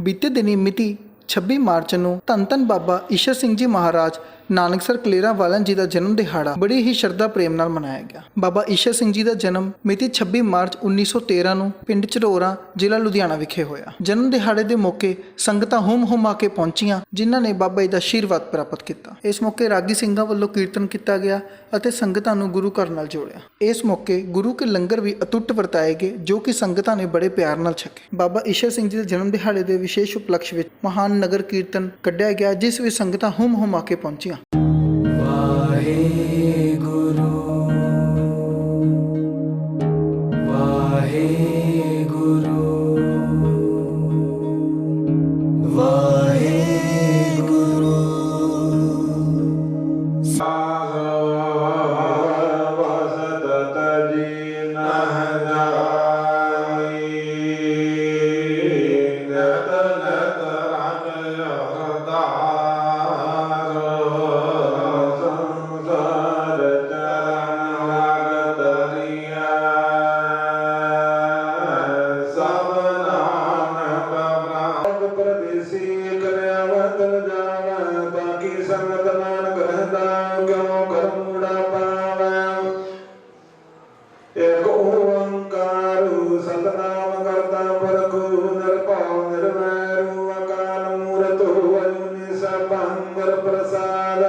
बीते दिनी मिति 26 मार्च ਨੂੰ ਧੰਨ ਧੰਨ ਬਾਬਾ ਈਸ਼ਰ ਸਿੰਘ ਜੀ ਮਹਾਰਾਜ ਨਾਨਕਸਰ ਕਲੇਰਾਂ ਵਾਲਨ ਜੀ ਦਾ ਜਨਮ ਦਿਹਾੜਾ ਬੜੀ ਹੀ ਸ਼ਰਧਾ ਪ੍ਰੇਮ ਨਾਲ ਮਨਾਇਆ ਗਿਆ। ਬਾਬਾ ਈਸ਼ਰ ਸਿੰਘ ਜੀ ਦਾ ਜਨਮ ਮਿਤੀ 26 ਮਾਰਚ 1913 ਨੂੰ ਪਿੰਡ ਝਰੋਰਾ ਜ਼ਿਲ੍ਹਾ ਲੁਧਿਆਣਾ ਵਿਖੇ ਹੋਇਆ। ਜਨਮ ਦਿਹਾੜੇ ਦੇ ਮੌਕੇ ਸੰਗਤਾਂ ਹੁਮ-ਹੁਮਾ ਕੇ ਪਹੁੰਚੀਆਂ, ਜਿਨ੍ਹਾਂ ਨੇ ਬਾਬਾ ਜੀ ਦਾ ਆਸ਼ੀਰਵਾਦ ਪ੍ਰਾਪਤ ਕੀਤਾ। ਇਸ ਮੌਕੇ ਰਾਗੀ ਸਿੰਘਾਂ ਵੱਲੋਂ ਕੀਰਤਨ ਕੀਤਾ ਗਿਆ ਅਤੇ ਸੰਗਤਾਂ ਨੂੰ ਗੁਰੂ ਘਰ ਨਾਲ ਜੋੜਿਆ। ਇਸ ਮੌਕੇ ਗੁਰੂ ਕੇ ਲੰਗਰ ਵੀ ਅਟੁੱਟ ਵਰਤਾਏ ਗਏ, ਜੋ ਕਿ ਸੰਗਤਾਂ ਨੇ ਬੜੇ ਪਿਆਰ ਨਾਲ ਛਕੇ। ਬਾਬਾ ਈਸ਼ਰ ਸਿੰਘ ਜੀ ਦੇ ਜਨਮ ਦਿਹਾੜੇ ਦੇ ਵਿਸ਼ੇਸ਼ ਉਪਲਕਸ਼ ਵਿੱਚ ਮਹਾਨ ਨਗਰ ਕੀਰਤਨ ਕੱਢਿਆ ਗਿਆ, ਜਿਸ ਵਿੱਚ ਸੰਗਤਾਂ ਹੁਮ-ਹੁਮਾ ਕੇ ਪਹੁੰਚੀਆਂ। ਵਾਹਿਗੁਰੂ ਵਾਹਿਗੁਰੂ ਵਾਹਿਗੁਰੂ ਵਸਤ ਤਜੀ ਨਹ ਜਾਈ ਨਤ ਨਤ ਰੰਗ ਅਰਦਾਸ ਸੰਸਾਰ ਚਰਨ ਲਗ ਦਰਿਆ ਸਭ ਨਾਨਕ ਬ੍ਰਹਮ ਪ੍ਰਦੇਸੀ ਕਰਿਆਵਤ ਜਾਵੈ ਬਾਕੀ ਸੰਗਤ ਨਾਨਕ ਰਹਿੰਦਾ ਕਿਉ ਕਰਮ ਮੁੜਾ ਪਾਵੈ। ਏਕ ਓੰਕਾਰ ਸਤਨਾਮ ਕਰਤਾ ਪੁਰਖ ਨਿਰਭਉ ਨਿਰਵੈਰੁ ਅਕਾਲ ਮੂਰਤਿ ਅਜੂਨੀ ਸਭੰ ਗੁਰ ਪ੍ਰਸਾਦ।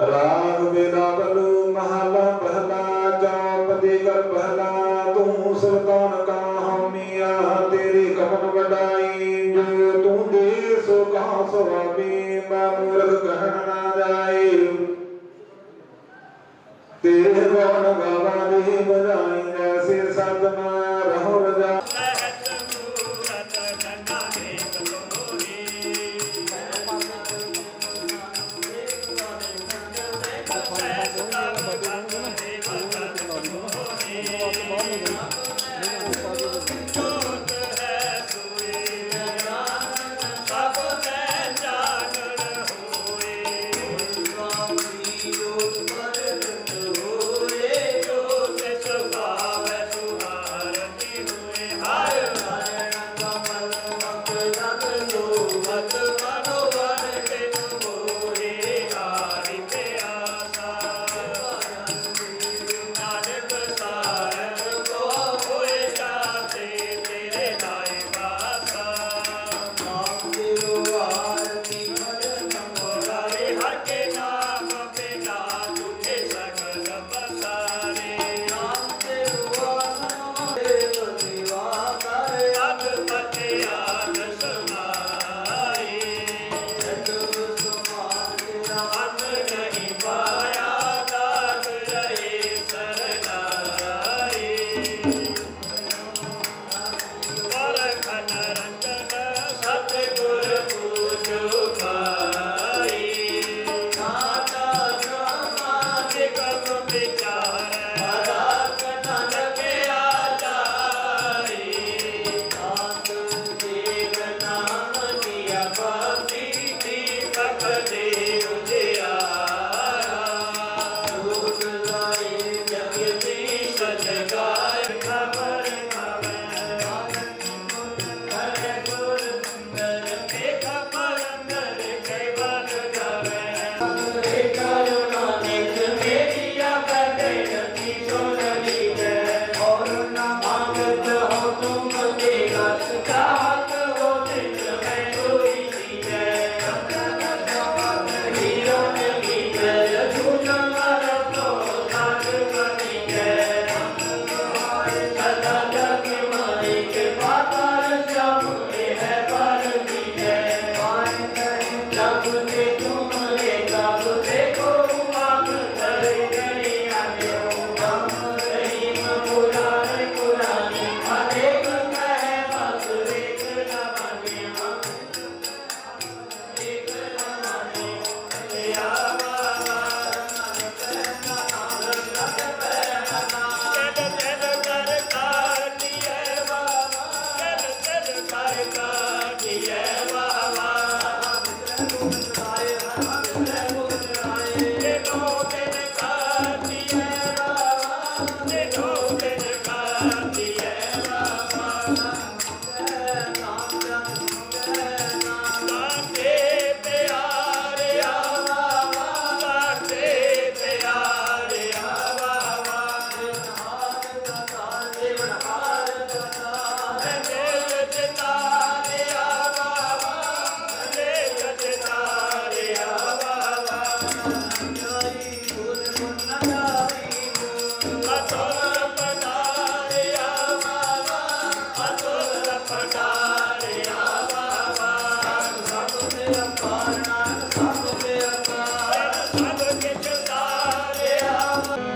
ਰਾਗ ਬਿਲਾਵਲੂ ਮਹਲਾ ਪਹਿਲਾ ਚੌਪਦੀ ਕਰ ਪਹਿਲਾ ਤੂੰ ਸੁਲਤਾਨ ਕਾ ਹਮੀਆ ਤੇਰੀ ਕਮਨ ਵਡਾਈ ਜੋ ਤੂੰ ਦੇ ਸੋ ਕਾ ਸੁਆਮੀ ਮੈਂ ਮੂਰਖ ਕਹਿਣ ਨਾ ਜਾਏ। ਤੇਰੇ ਗੁਣ ਗਾਵਾਂ ਦੀ ਬਜਾਈ ਐਸੇ ਸੰਤ ਮੈਂ ਰਹੋ ਰਜਾ।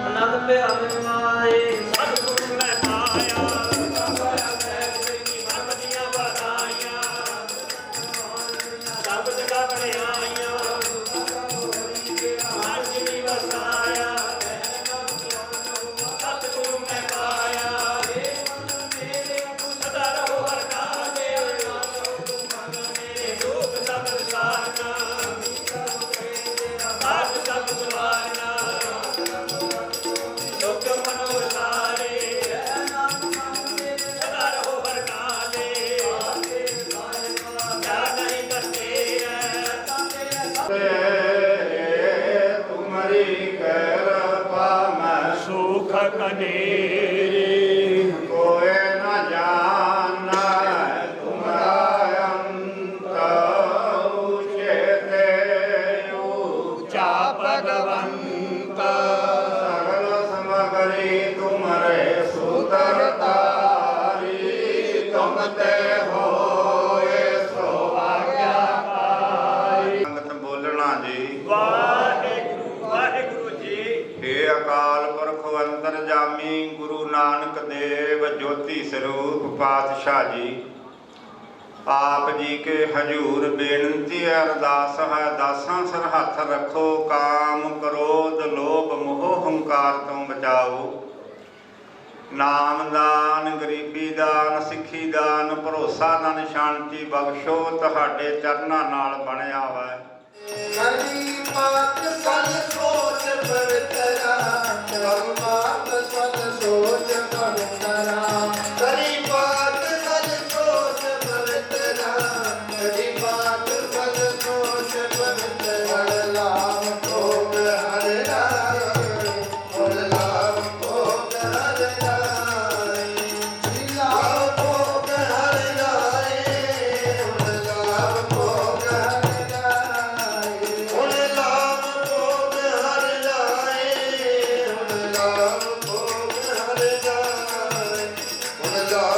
ਅਨੰਦ ਪਿਆਰੇ ਮਾਏ ਸਤਿਗੁਰੂ ਮੈਂ ਪਾਇਆ ਮਨ ਦੀਆਂ ਵਧਾਈਆਂ ਸਭ ਜਗ੍ਹਾ ਬਣਾਈਆਂ ਮਨ ਜੀ ਵਸਾਇਆ ਸਤਿਗੁਰੂ ਮੈਂ ਪਾਇਆ ਸਦਾ ਰਹੋ ਹਰ ਕਾਲੇ ਦੁੱਖ ਸਭ ਸਾਰਨਾ ਬਾਤ ਸਭ ਸਵਾਰਨਾ ਲੋਕ ਮਨੋਸਾਰੇ ਸਦਾ ਰਹੋ ਹਰ ਕਾਲੇ ਕਿਆ ਨਹੀਂ ਕਰਤੇ ਤੁਮਰੀ ਕਿਰਪਾ ਮੈਂ ਸੁਖ ਕਨੇਰੇ ਕੋਇ ਨ ਜਾਣੈ ਤੁਮਰਾ ਅੰਤ ਉਚੇਤੇ ਉੱਚਾ ਭਗਵੰਤ ਸਗਲ ਸਮਗਰੀ ਤੁਮਰੇ ਸੂਤਰ ਤਾਰੀ ਤੁਮ ਤੇ ਹੋਏ ਸੋ ਆਗਿਆਕਾਰੀ ਸੰਗਤ ਬੋਲਣਾ ਜੀ। ਵਾਹਿਗੁਰੂ ਵਾਹਿਗੁਰੂ ਜੀ ਹੇ ਅਕਾਲ ਪੁਰਖ ਅੰਤਰਜਾਮੀ ਗੁਰੂ ਨਾਨਕ ਦੇਵ ਜੋਤੀ ਸਰੂਪ ਪਾਤਸ਼ਾਹ ਜੀ, ਆਪ ਜੀ ਕੇ ਹਜੂਰ ਬੇਨਤੀ ਹੈ ਅਰਦਾਸ ਹੈ ਦਾਸਾਂ ਸਿਰ ਹੱਥ ਰੱਖੋ, ਕਾਮ ਕ੍ਰੋਧ ਲੋਭ ਮੋਹ ਹੰਕਾਰ ਤੋਂ ਬਚਾਓ। ਨਾਮ ਦਾਨ ਗਰੀਬੀ ਦਾਨ ਸਿੱਖੀ ਦਾਨ ਭਰੋਸਾ ਦਾਨ ਸ਼ਾਂਤੀ ਬਖਸ਼ੋ, ਤੁਹਾਡੇ ਚਰਨਾਂ ਨਾਲ ਬਣਿਆ ਵਾ। ਕਰੀ ਪਾਤ ਸਨ ਸੋਚ ਪਵਿੱਤਰਾ ਕਰਮ ਪਾਤ ਸਨ ਸੋਚ ਪਵਿੱਤਰਾ ਕਰੀ ਪਾਤ ਸਨ ਸੋਚ ਪਵਿੱਤਰਾ ਕਰੀ ਪਾਤ ਸਨ ਸੋਚ ਪਵਿੱਤਰਾ ਲਾਭ ਭੋਗ ਹਰਿ ਰਾਏ ਔਰ ਲਾਭ ਭੋਗ ਹਰਿ ਰਾਏ ਲਾਭ ਭੋਗ ਹਰਿ ਰਾਏ ਔਰ ਲਾਭ ਭੋਗ ਹਰਿ ਰਾਏ ਹੁਣ ਲਾਭ ਭੋਗ ਹਰਿ ਜਾਏ ਹੁਣ ਲਾਭ ਭੋਗ ਹਰਿ ਜਾਏ ਹੁਣ ਲਾਭ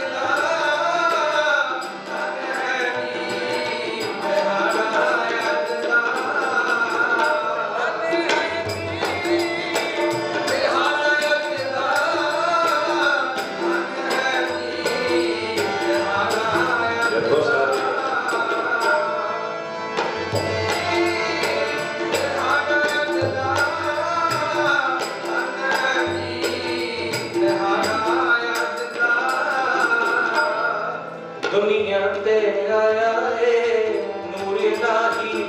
ਦੁਨੀਆ ਤੇ ਆਇਆ ਏ ਨੂਰ ਇਲਾਹੀ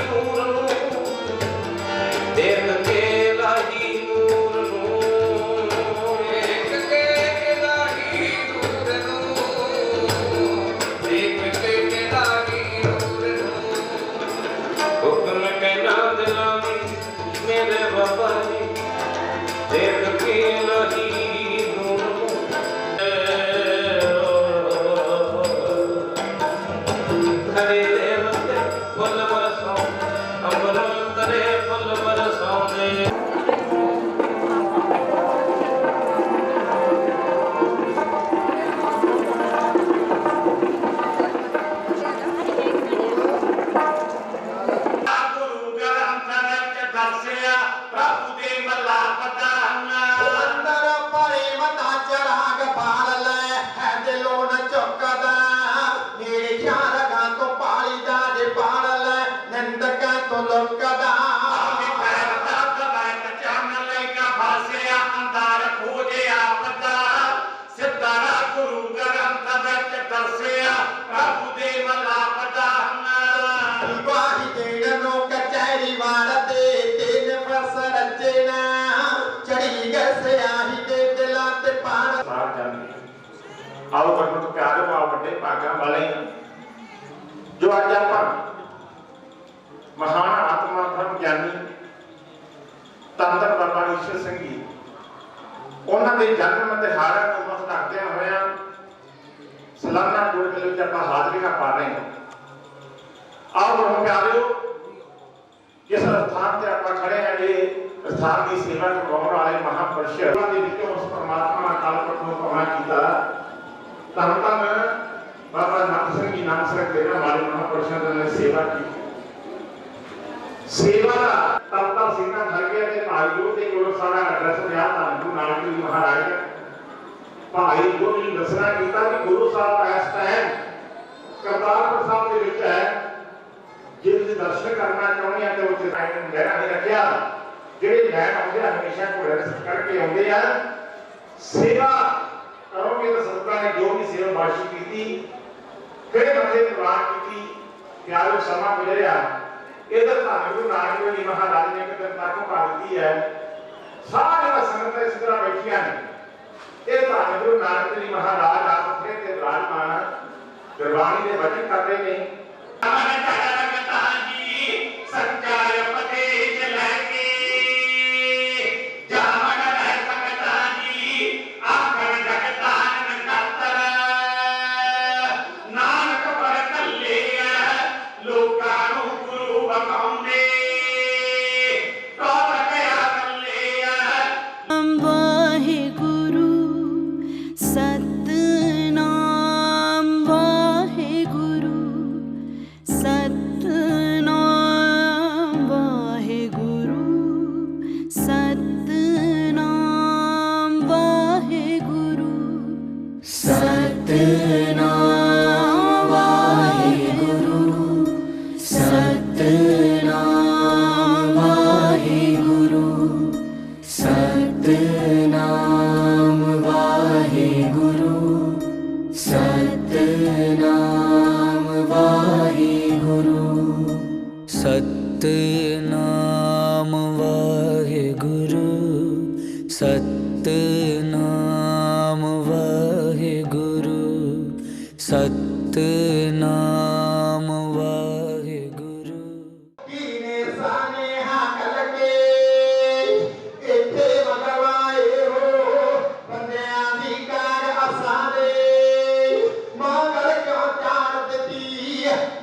ਨੂਰ ਨੂੰ ਦੇਖ ਕੇ ਇਲਾਹੀ ਨੂਰ ਨੂੰ ਦੇਖ ਕੇ ਇਲਾਹੀ ਨੂਰ ਨੂੰ ਦੇਖ ਕੇ ਇਲਾਹੀ ਨੂਰ ਨੂੰ ਹੁਕਮ ਕਹਿਣਾ ਦਿਲਾਂ ਵਿੱਚ ਮੇਰੇ ਬਾਬਾ ਜੀ ਦੇਖ ਕੇ ਇਲਾਹੀ ਨੂਰ ਨੂੰ ਹਰੇ ਦੇਵ ਤੇ ਫੁੱਲ ਬਰਸਾਉ ਅੰਬਰ ਤਰੇ ਫੁੱਲ ਬਰਸਾਉਂਦੇ ਗੁਰੂ ਗ੍ਰੰਥ ਵਿੱਚ ਦੱਸਿਆ ਪ੍ਰਭੂ ਦੇ ਮੱਲਾ ਪਤਾਨਾ ਅੰਦਰ ਭਰੇ ਮਤਾ ਚਰਾਗ ਬਾਲ ਲੈ ਹੈ ਦਿਲੋਂ ਨ ਚੁੱਕਦਾ ਮੇਰੇ ਯਾਰਾਂ ਤੋਂ ਪਾਲੀ ਦਾ ਜੇ ਬਾਲ ਲੈ ਨਿੰਦਕਾਂ ਤੋਂ ਲੁਕਦਾ ਗੁਰੂ ਗ੍ਰੰਥ ਵਿੱਚ ਦੱਸਿਆ ਪ੍ਰਭੂ ਦੇ ਮੱਲਾ ਪਤਾਨਾ ਵਾਹੀ ਦੇਣ ਨੂੰ ਕਚਹਿਰੀ ਵਾਰ ਦੇ ਤਿੰਨ ਫਸ ਰਚਨਾ ਚੜੀ ਗਏ ਆਹੀ ਦੇ ਦਿਲਾਂ ਤੇ ਪਾਣ ਸਾਰ ਜਾਂਦੇ ਆਓ ਗੁਰਮਤਿ ਪਿਆਰੇ ਭਾਵ ਵੱਡੇ ਭਾਗਾਂ ਵਾਲੇ ਜੋ ਅੱਜ ਆਪਾਂ ਮਹਾਨ ਆਤਮਾ ਧਰਮ ਗਿਆਨੀ ਧੰਨ ਧੰਨ ਬਾਬਾ ਈਸ਼ਰ ਸਿੰਘ ਜੀ ਉਹਨਾਂ ਦੇ ਜਨਮ ਦਿਹਾੜੇ ਨੂੰ ਮੱਥ ਰੱਖਦਿਆਂ ਹੋਇਆਂ ਸਾਲਾਨਾ ਗੁਰ ਮੇਲੇ ਵਿੱਚ ਆਪਾਂ ਹਾਜ਼ਰੀਆਂ ਪਾ ਰਹੇ ਹਾਂ। ਆਓ ਗੁਰੂ ਪਿਆਰਿਓ ਜਿਸ ਸਥਾਨ ਤੇ ਆਪਾਂ ਖੜੇ ਹਾਂ ਇਹ ਸਥਾਨ ਦੀ ਸੇਵਾ ਕਰਵਾਉਣ ਵਾਲੇ ਮਹਾਂਪੁਰਸ਼ ਦੇ ਵਿੱਚੋਂ ਉਸ ਪਰਮਾਤਮਾ ਅਕਾਲ ਪੁਰਖ ਨੂੰ ਪਾਵਨ ਕੀਤਾ ਧੰਨ ਧੰਨ ਬਾਬਾ ਨਾਨਕ ਸਿੰਘ ਜੀ ਨਾਨਕ ਦੇਣ ਵਾਲੇ ਮਹਾਂਪੁਰਸ਼ਾਂ ਦੇ ਨਾਲ ਸੇਵਾ ਕੀਤੀ ਸੇਵਾ ਦਾ ਤਲਤਾ ਸਿੰਘਾਂ ਧਰ ਗਿਆ ਤੇ ਭਾਈ ਜੋ ਤੇ ਕੋਲ ਸਾਡਾ ਐਡਰੈਸ ਲਿਆ ਤਾਂ ਗੁਰੂ ਨਾਨਕ ਦੇਵ ਮਹਾਰਾਜ ਭਾਈ ਜੋ ਨੇ ਦੱਸਣਾ ਕੀਤਾ ਕਿ ਗੁਰੂ ਸਾਹਿਬ ਇਸ ਟਾਈਮ ਕਰਤਾਰਪੁਰ ਸਾਹਿਬ ਦੇ ਵਿੱਚ ਹੈ ਜੇ ਤੁਸੀਂ ਦਰਸ਼ਨ ਕਰਨਾ ਚਾਹੁੰਦੇ ਆ ਤੇ ਉੱਥੇ ਟਾਈਮ ਲੈਣਾ ਨਹੀਂ ਰੱਖਿਆ ਜਿਹੜੇ ਲੈਣ ਆਉਂਦੇ ਆ ਹਮੇਸ਼ਾ ਘੋੜੇ ਰਸਤ ਕਰਕੇ ਆਉਂਦੇ ਆ ਸੇਵਾ ਕਰੋਗੇ ਤਾਂ ਸੰਤਾਂ ਨੇ ਜੋ ਵੀ ਸੇਵਾ ਬਾਸ਼ੀ ਕੀਤੀ ਕਿਹੜੇ ਬੰਦੇ ਪ੍ਰਵਾਨ ਕੀਤੀ ਪਿਆਰੋ ਸਮਾਂ ਗੁਜ਼ਰਿਆ ਇਧਰ ਧੰਨ ਗੁਰੂ ਨਾਨਕ ਦੇਵ ਜੀ ਮਹਾਰਾਜ ਨੇ ਇੱਕ ਦਿਨ ਤੱਕ ਪਾ ਦਿੱਤੀ ਹੈ ਸਾਰੀਆਂ ਸੰਗਤਾਂ ਇਸ ਤਰ੍ਹਾਂ ਬੈਠੀਆਂ ਨੇ ਇਹ ਧੰਨ ਗੁਰੂ ਨਾਨਕ ਦੇਵ ਜੀ ਮਹਾਰਾਜ ਆਪ ਉੱਥੇ ਤੇ ਵਿਰਾਜਮਾਨ ਗੁਰਬਾਣੀ ਦੇ ਵਚਨ ਕਰ ਰਹੇ ਨੇ ਸੱਚਾ ਉਪਦੇਸ਼ ਲੈ ਕੇ ਜਾਵਣ ਰਹਿ ਸਕਦਾ ਜੀ ਆਖਣ ਜਗਤਾਨ ਨਕਤਰ ਨਾਨਕ ਪਰ ਕੱਲੇ ਲੋਕਾਂ ਨੂੰ ਗੁਰੂ ਬਖਾਉਂਦੇ ਕੌਣ ਕਿਆ ਕੱਲੇ ਵਾਹਿਗੁਰੂ ਸਤਨਾਮ ਵਾਹਿਗੁਰੂ ਸਤਨਾਮ ਵਾਹਿਗੁਰੂ ਸਤਨਾਮ ਵਾਹਿਗੁਰੂ ਸਤਨਾਮ ਵਾਹਿਗੁਰੂ ਸਤਨਾਮ ਵਾਹਿਗੁਰੂ ਸਤਨਾਮ ਵਾਹਿਗੁਰੂ ਸਤਨਾਮ ਵਾਹਿਗੁਰੂ ਸਤਨਾਮ ਵਾਹਿਗੁਰੂ ਸਤਨਾਮ ਵਾਹਿਗੁਰੂ ਸਤਨਾਮ ਵਾਹਿਗੁਰੂ ਕੀਨੇ ਸਾਨੇ ਹਾਕਲ ਕੇ ਇੱਥੇ ਮਗਵਾਏ ਹੋ ਬੰਦਿਆਂ ਦੀ ਕਾਰ ਅਸਾਂ ਦੇ ਮੰਗਲ ਕਿਉਂ ਚਾੜ ਦਿੱਤੀ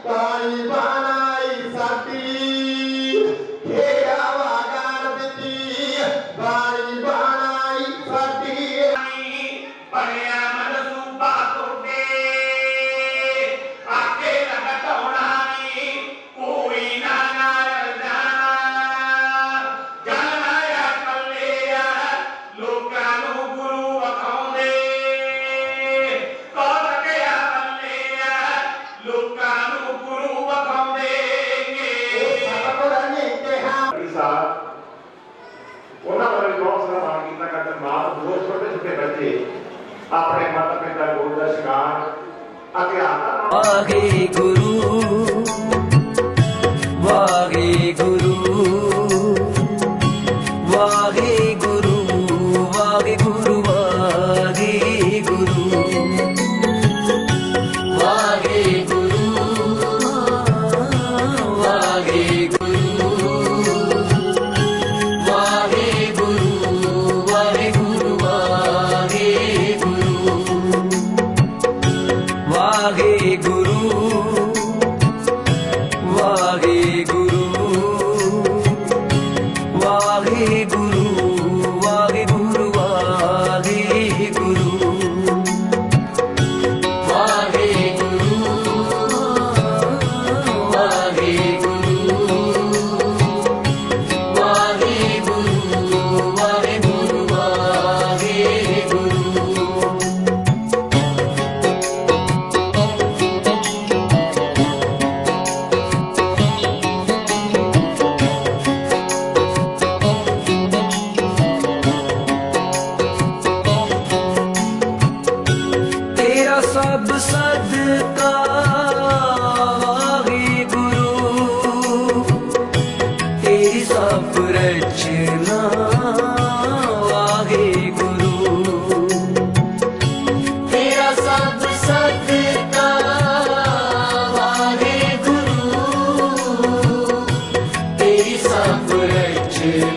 ਬਾਣੀ ਬਾਣਾਈ ਸਾਡੀ ਖੇੜਾ ਵਾਗਾਰ ਦਿੱਤੀ ਬਾਣੀ ਬਾਣਾਈ ਸਾਡੀ ਬਣਿਆ ਮਨਸੂਬਾ ਤੁਹਾਡੇ ਆਕੇ ਲਗਾਉਣਾ ਨਹੀਂ ਕੋਈ ਨਾ ਨਾਲ ਜਾਣਾ ਜਾਣਾ ਕੱਲੇ ਲੋਕਾਂ ਨੂੰ ਗੁਰੂ ਵਿਖਾਉਂਦੇ ਕੌਣ ਕਿਆ ਬੱਲੇ ਲੋਕਾਂ ਨੂੰ ਗੁਰੂ ਵਿਖਾਉਂਦੇ ਸਤਿਗੁਰ ਨੇ ਕਿਹਾ ਸਾਹਿਬ ਉਹਨਾਂ ਬਾਰੇ ਬਹੁਤ ਸਾਰਾ ਮਾਨ ਕੀਤਾ ਕਰਦੇ ਮਾਂ ਦੋ ਛੋਟੇ ਛੋਟੇ ਬੱਚੇ ਆਪਣੇ ਮਾਤਾ ਪਿਤਾ ਗੁਰੂ ਦਾ ਸ਼ਿਕਾਰ ਅਧਿਆਤਮ ਵਾਹਿਗੁਰੂ ਵਾਹਿਗੁਰੂ ਵਾਹਿਗੁਰੂ ਵਾਹਿਗੁਰੂ ਵਾਹਿਗੁਰੂ ਸਭ ਸਦਕਾ ਵਾਹਿਗੁਰੂ ਤੇਰੀ ਸਭ ਰਚਨਾ ਵਾਹਿਗੁਰੂ ਤੇਰਾ ਸਭ ਸਦਕਾ ਵਾਹਿਗੁਰੂ ਤੇਰੀ ਸਭ ਰਚਨਾ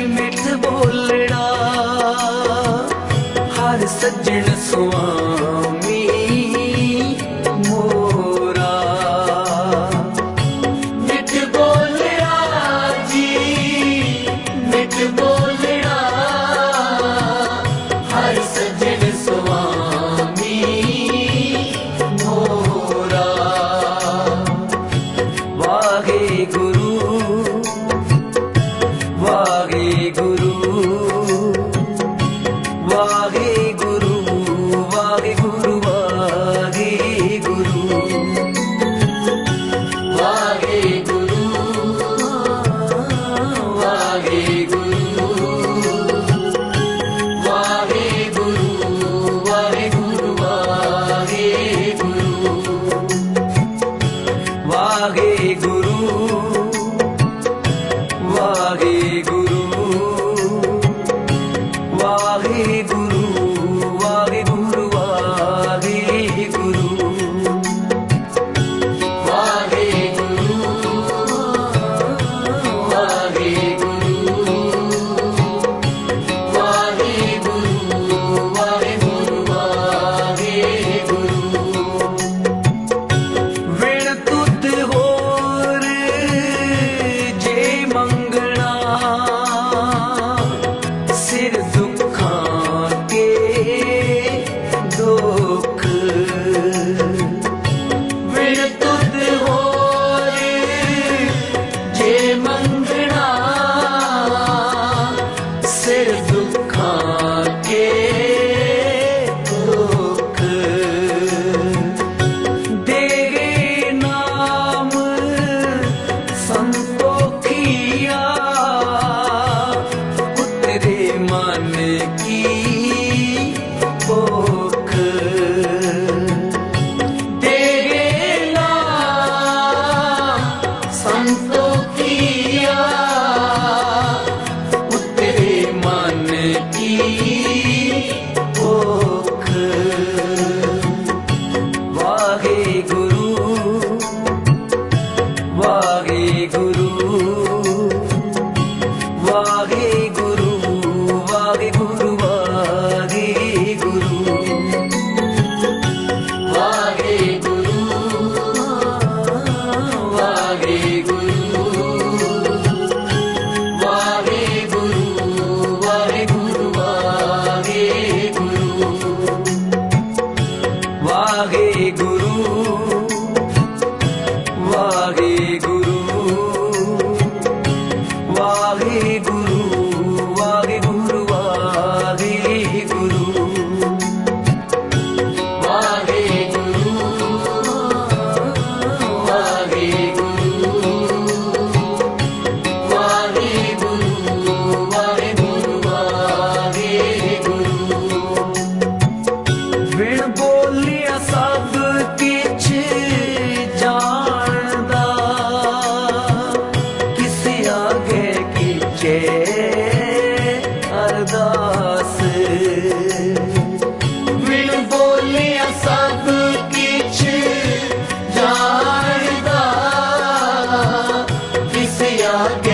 ਮਿੱਠ ਬੋਲਣਾ लागे